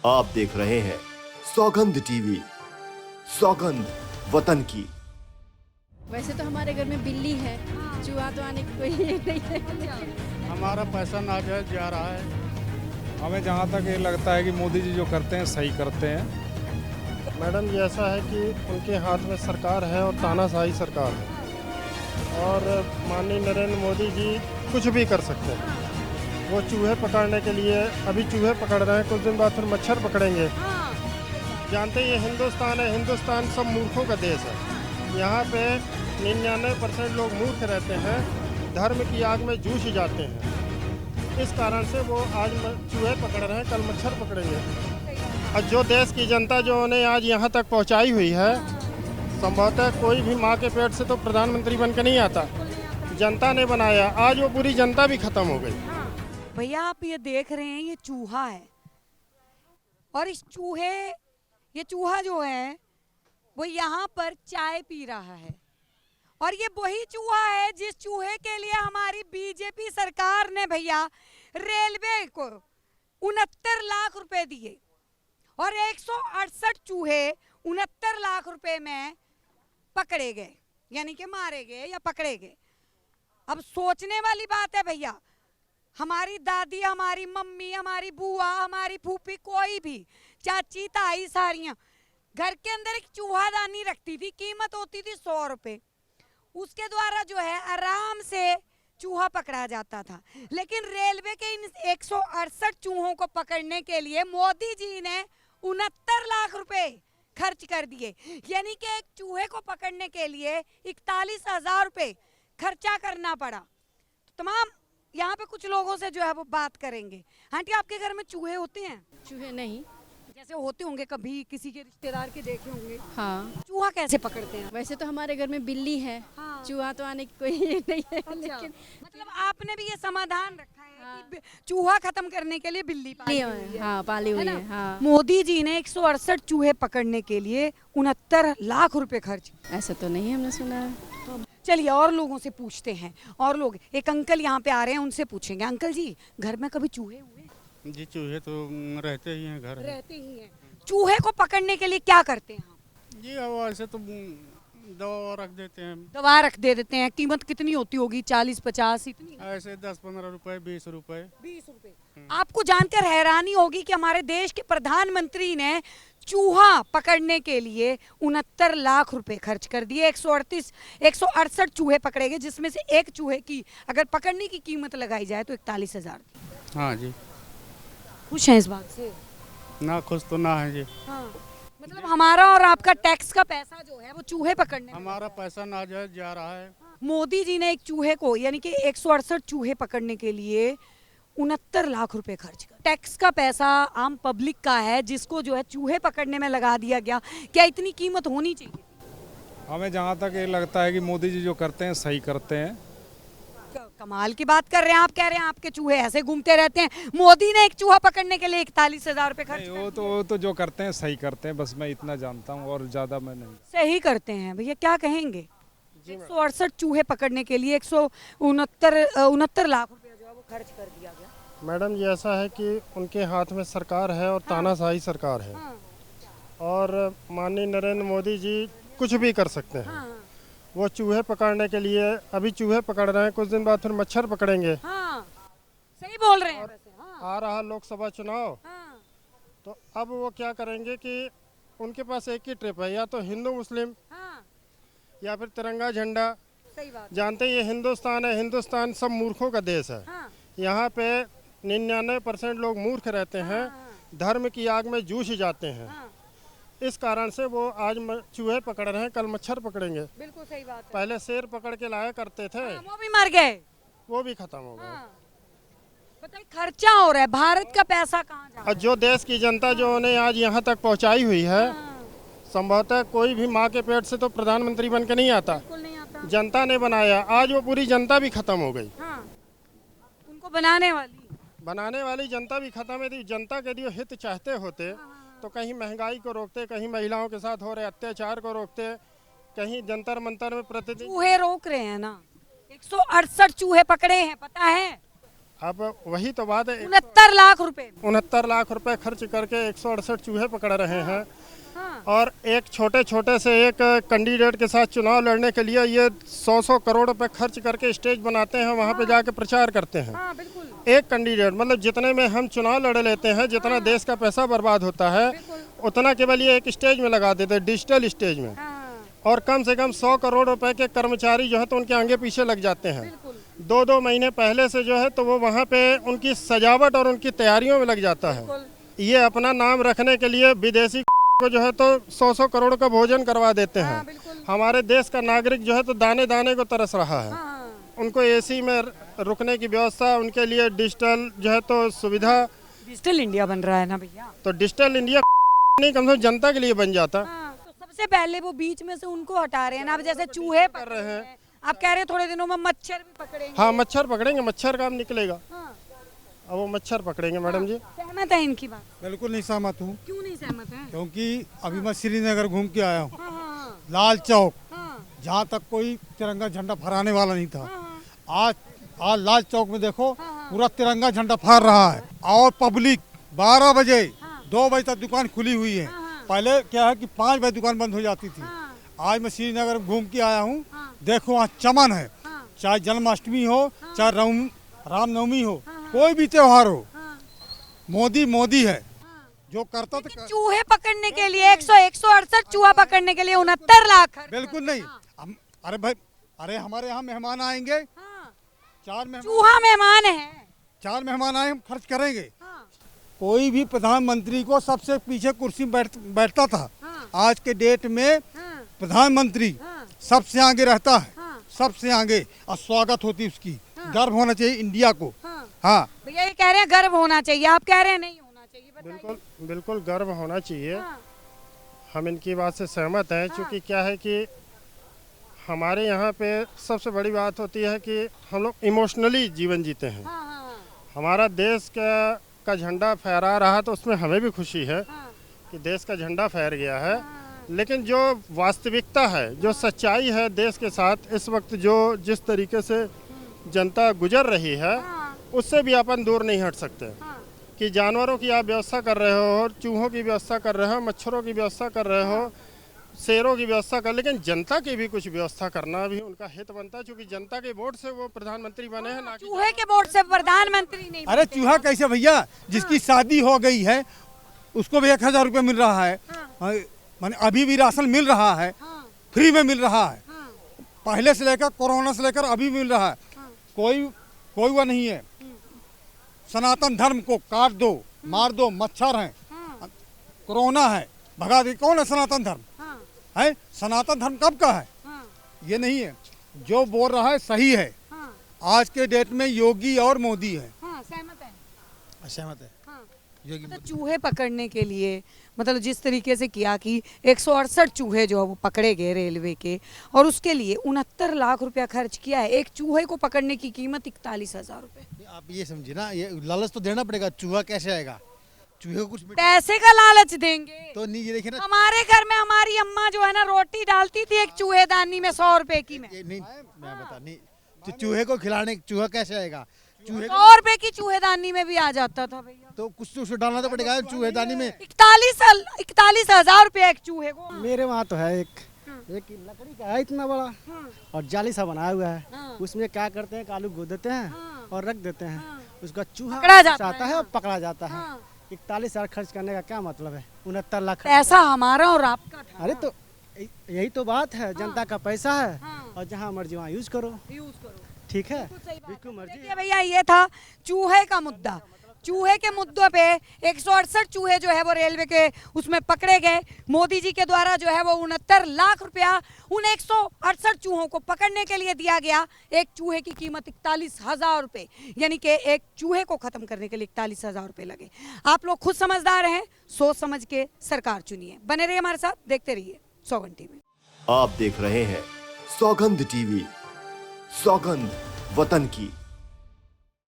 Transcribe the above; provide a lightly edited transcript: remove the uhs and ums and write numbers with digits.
आप देख रहे हैं सौगंध टीवी, सौगंध वतन की। वैसे तो हमारे घर में बिल्ली है, चूहा तो आने की कोई ये नहीं है। हमारा पैसा नाजायज जा रहा है। हमें जहाँ तक ये लगता है कि मोदी जी जो करते हैं सही करते हैं। मैडम ये ऐसा है कि उनके हाथ में सरकार है और तानाशाही सरकार है और माननीय नरेंद्र मोदी जी कुछ भी कर सकते हैं। वो चूहे पकड़ने के लिए अभी चूहे पकड़ रहे हैं, कुछ दिन बाद फिर मच्छर पकड़ेंगे। जानते हैं ये हिंदुस्तान है, हिंदुस्तान सब मूर्खों का देश है। यहाँ पे 99% लोग मूर्ख रहते हैं, धर्म की आग में जूझ जाते हैं। इस कारण से वो आज चूहे पकड़ रहे हैं, कल मच्छर पकड़ेंगे। और जो देश की जनता जो उन्हें आज यहाँ तक पहुँचाई हुई है, संभवतः कोई भी माँ के पेट से तो प्रधानमंत्री बन के नहीं आता, जनता ने बनाया। आज वो पूरी जनता भी खत्म हो गई। भैया आप ये देख रहे हैं, ये चूहा है और ये चूहा जो है वो यहाँ पर चाय पी रहा है और ये वही चूहा है जिस चूहे के लिए हमारी बीजेपी सरकार ने भैया रेलवे को 69 लाख रुपए दिए और 168 चूहे 69 लाख रुपए में पकड़े गए, यानी कि मारे गए या पकड़े गए। अब सोचने वाली बात है भैया, हमारी दादी, हमारी मम्मी, हमारी बुआ, हमारी फूफी, कोई भी चाची ताई सारियां घर के अंदर एक चूहादानी रखती थी, कीमत होती थी 100 रुपए। उसके द्वारा जो है आराम से चूहा पकड़ा जाता था। लेकिन रेलवे के इन 168 चूहों को पकड़ने के लिए मोदी जी ने 69 लाख रुपए खर्च कर दिए, यानी कि एक चूहे को पकड़ने के लिए 41,000 रुपए खर्चा करना पड़ा। तो तमाम यहाँ पे कुछ लोगों से जो है वो बात करेंगे। आंटी आपके घर में चूहे होते हैं? चूहे नहीं। जैसे होते होंगे, कभी किसी के रिश्तेदार के देखे होंगे। हाँ। चूहा कैसे पकड़ते हैं? वैसे तो हमारे घर में बिल्ली है, हाँ। चूहा तो आने की कोई ये नहीं है। अच्छा। लेकिन मतलब आपने भी ये समाधान रखा है हाँ। कि चूहा खत्म करने के लिए बिल्ली पाली हुई है। हाँ, पाली हुई है है। ना? हाँ। मोदी जी ने 168 चूहे पकड़ने के लिए 69 लाख रुपए खर्च। ऐसा तो नहीं हमने सुना है। चलिए और लोगों से पूछते हैं। और लोग, एक अंकल यहाँ पे आ रहे हैं, उनसे पूछेंगे। अंकल जी, घर में कभी चूहे हुए? जी चूहे तो रहते ही हैं घर में। रहते ही हैं। चूहे को पकड़ने के लिए क्या करते हैं आप? जी अब ऐसे तो दवा रख देते हैं। दवा रख देते हैं। कीमत कितनी होती होगी? 40-50 इतनी? ऐसे 10-15 रुपए, 20 रुपए। 20 रुपए। आपको जानकर हैरानी होगी कि हमारे देश के प्रधानमंत्री ने चूहा पकड़ने के लिए 69 लाख रुपए खर्च कर दिए। 168 चूहे पकड़े गए, जिसमें से एक चूहे की अगर पकड़ने की कीमत लगाई जाए तो 41,000। हाँ जी। खुश हैं इस बात से? ना खुश तो ना है जी। हाँ। मतलब हमारा और आपका टैक्स का पैसा जो है वो चूहे पकड़ने में हमारा पैसा नाजायज जा रहा है। मोदी जी ने एक चूहे को, यानी कि 168 चूहे पकड़ने के लिए 69 लाख रुपए खर्च कर। टैक्स का पैसा आम पब्लिक का है, जिसको जो है चूहे पकड़ने में लगा दिया गया। क्या इतनी कीमत होनी चाहिए? हमें जहाँ तक ये लगता है कि मोदी जी जो करते हैं सही करते हैं। कमाल की बात कर रहे हैं आप। कह रहे हैं आपके चूहे ऐसे घूमते रहते हैं। मोदी ने एक चूहा पकड़ने के लिए 41,000 रुपए खर्च नहीं, कर वो तो जो करते हैं सही करते हैं, बस मैं इतना जानता हूँ और ज़्यादा मैं नहीं। सही करते हैं। भैया क्या कहेंगे? 168 चूहे पकड़ने के लिए 169 लाख रुपए जो है वो खर्च कर दिया गया। मैडम ये ऐसा है कि उनके हाथ में सरकार है और तानाशाही सरकार है और माननीय नरेंद्र मोदी जी कुछ भी कर सकते हैं। वो चूहे पकड़ने के लिए अभी चूहे पकड़ रहे हैं, कुछ दिन बाद फिर मच्छर पकड़ेंगे। हाँ, सही बोल रहे हैं वैसे। हाँ। आ रहा लोकसभा चुनाव, हाँ। तो अब वो क्या करेंगे कि उनके पास एक ही ट्रिप है, या तो हिंदू मुस्लिम हाँ। या फिर तिरंगा झंडा। सही बात। जानते हैं ये हिंदुस्तान है, हिंदुस्तान सब मूर्खों का देश है। हाँ। यहाँ पे 99% लोग मूर्ख रहते हैं, धर्म की आग में जूझ जाते हैं। हाँ। इस कारण से वो आज चूहे पकड़ रहे हैं, कल मच्छर पकड़ेंगे। बिल्कुल सही बात है। पहले शेर पकड़ के लाया करते थे, वो भी मर गए। वो भी खत्म हो गए। बताइए खर्चा हो रहा है, भारत का पैसा कहाँ जा रहा और जो देश की जनता जो उन्हें आज यहाँ तक पहुँचाई हुई है, संभवतः कोई भी माँ के पेट से तो प्रधानमंत्री बन के नहीं आता, बिल्कुल नहीं आता। जनता ने बनाया। आज वो पूरी जनता भी खत्म हो गई। हाँ। उनको बनाने वाली जनता भी खत्म है। यदि जनता के लिए हित चाहते होते तो कहीं महंगाई को रोकते, कहीं महिलाओं के साथ हो रहे अत्याचार को रोकते, कहीं जंतर मंतर में प्रतिदिन। चूहे रोक रहे हैं ना। 168 चूहे पकड़े हैं, पता है? अब वही तो बात है, 69 लाख रुपए। 69 लाख रुपए खर्च करके 168 चूहे पकड़ रहे हैं। हाँ। और एक छोटे छोटे से एक कैंडिडेट के साथ चुनाव लड़ने के लिए ये 100 करोड़ रुपए खर्च करके स्टेज बनाते हैं, वहाँ पे जाके प्रचार करते हैं। हाँ, बिल्कुल। एक कैंडिडेट मतलब जितने में हम चुनाव लड़ लेते हैं, जितना देश का पैसा बर्बाद होता है उतना केवल ये एक स्टेज में लगा देते हैं, डिजिटल स्टेज में। हाँ, और कम से कम 100 करोड़ रुपए के कर्मचारी जो है तो उनके आगे पीछे लग जाते हैं। बिल्कुल। 2-2 महीने पहले से जो है तो वो वहाँ पे उनकी सजावट और उनकी तैयारियों में लग जाता है। ये अपना नाम रखने के लिए विदेशी को जो है तो 100 करोड़ का भोजन करवा देते हैं। हमारे देश का नागरिक जो है तो दाने दाने को तरस रहा है। उनको एसी में रुकने की व्यवस्था, उनके लिए डिजिटल जो है तो सुविधा। डिजिटल इंडिया बन रहा है ना भैया, तो डिजिटल इंडिया नहीं, कम से कम जनता के लिए बन जाता। तो सबसे पहले वो बीच में से उनको हटा रहे हैं ना। अब जैसे चूहे कर रहे हैं, आप कह रहे हैं थोड़े दिनों में मच्छर भी पकड़ेंगे। हाँ मच्छर पकड़ेंगे, मच्छर काम निकलेगा। हाँ। अब वो मच्छर पकड़ेंगे मैडम जी। सहमत है इनकी बात? बिल्कुल नहीं सहमत हूँ, क्यों नहीं सहमत है? क्योंकि अभी मैं श्रीनगर घूम के आया हूँ। हाँ, लाल चौक, हाँ, जहाँ तक कोई तिरंगा झंडा फहराने वाला नहीं था, हाँ, आज लाल चौक में देखो पूरा तिरंगा झंडा फहर रहा है। और पब्लिक 12 बजे 2 बजे तक दुकान खुली हुई है। पहले क्या है कि 5 बजे दुकान बंद हो जाती थी। आज मैं श्रीनगर घूम के आया हूँ, देखो वहाँ चमन है। चाहे जन्माष्टमी हो, चाहे रामनवमी हो, कोई भी त्योहार हो, मोदी मोदी है। जो करता था चूहे पकड़ने के लिए 168 चूहा पकड़ने के लिए 69 लाख। बिल्कुल नहीं। अरे भाई, अरे हमारे यहाँ मेहमान आएंगे, 4 मेहमान, चूहा मेहमान है। 4 मेहमान आए, हम खर्च करेंगे। कोई भी प्रधानमंत्री को सबसे पीछे कुर्सी में बैठता था। आज के डेट में प्रधानमंत्री सबसे आगे रहता है, सबसे आगे, और स्वागत होती उसकी। गर्व होना चाहिए इंडिया को। हाँ भैया ये कह रहे हैं गर्व होना चाहिए, आप कह रहे हैं नहीं होना चाहिए। बिल्कुल बिल्कुल गर्व होना चाहिए। हम इनकी बात से सहमत हैं, क्योंकि क्या है कि हमारे यहाँ पे सबसे बड़ी बात होती है कि हम लोग इमोशनली जीवन जीते हैं। हमारा देश का झंडा फहरा रहा तो उसमें हमें भी खुशी है कि देश का झंडा फहर गया है। लेकिन जो वास्तविकता है, जो सच्चाई है देश के साथ इस वक्त जो जिस तरीके से जनता गुजर रही है, उससे भी अपन दूर नहीं हट सकते। कि जानवरों की आप व्यवस्था कर रहे हो, चूहों की व्यवस्था कर रहे हो, मच्छरों की व्यवस्था कर रहे हो, शेरों की व्यवस्था कर, लेकिन जनता की भी कुछ व्यवस्था करना भी उनका हित बनता है, क्योंकि जनता के वोट से वो प्रधानमंत्री बने हैं, ना कि चूहे के वोट से प्रधानमंत्री नहीं। अरे चूहा कैसे भैया, जिसकी शादी हो गई है उसको भी 1000 रुपये मिल रहा है। माने अभी भी राशन मिल रहा है, फ्री में मिल रहा है। पहले से लेकर, कोरोना से लेकर अभी मिल रहा है। कोई वो नहीं है। सनातन धर्म को काट दो, मार दो, मच्छर है, कोरोना है, भगा दे। कौन है सनातन धर्म? है सनातन धर्म कब का है? ये नहीं है। जो बोल रहा है सही है। आज के डेट में योगी और मोदी है। सहमत है। मतलब चूहे पकड़ने के लिए, मतलब जिस तरीके से किया कि 168 चूहे जो है वो पकड़े गए रेलवे के, और उसके लिए 69 लाख रुपया खर्च किया है। एक चूहे को पकड़ने की कीमत 41,000 रुपए। आप ये समझिए ना, ये लालच तो देना पड़ेगा। चूहा कैसे आएगा? चूहे को कुछ पैसे का लालच देंगे तो नहीं। ये देखिए ना, हमारे घर में हमारी अम्मा जो है ना रोटी डालती थी एक चूहेदानी में 100 रुपए की में। नहीं मैं बता नहीं, तो चूहे को खिलाने चूहा कैसे आएगा? चूहे 100 रुपए की चूहेदानी में भी आ जाता था भैया। तो कुछ तो डालना तो पड़ेगा चूहेदानी में। 41,000 रुपए एक चूहे को। मेरे वहाँ तो है एक लकड़ी का है इतना बड़ा, और जाली सा बनाया हुआ है। उसमें क्या करते हैं, आलू गो देते हैं और रख देते हैं। उसका चूहा आता है और पकड़ा जाता है। 41,000 खर्च करने का क्या मतलब है? 69 लाख पैसा हमारा और आपका था। अरे तो यही तो बात है, जनता का पैसा है और जहाँ मर्जी वहाँ यूज करो। ठीक है, बिल्कुल मर्जी। देखिए भैया ये था चूहे का मुद्दा। चूहे के मुद्दों पे 168 चूहे जो है वो रेलवे के उसमें पकड़े गए। मोदी जी के द्वारा जो है वो 69 लाख रुपया उन 168 चूहों को पकड़ने के लिए दिया गया। एक चूहे की कीमत 41,000 रुपये, यानी कि एक चूहे को खत्म करने के लिए 41,000 रुपये लगे। आप लोग खुद समझदार हैं, सोच समझ के सरकार चुनिए। बने रहिए हमारे साथ, देखते रहिए सौगंध टीवी। आप देख रहे हैं सौगंध टीवी, सौगंध वतन की।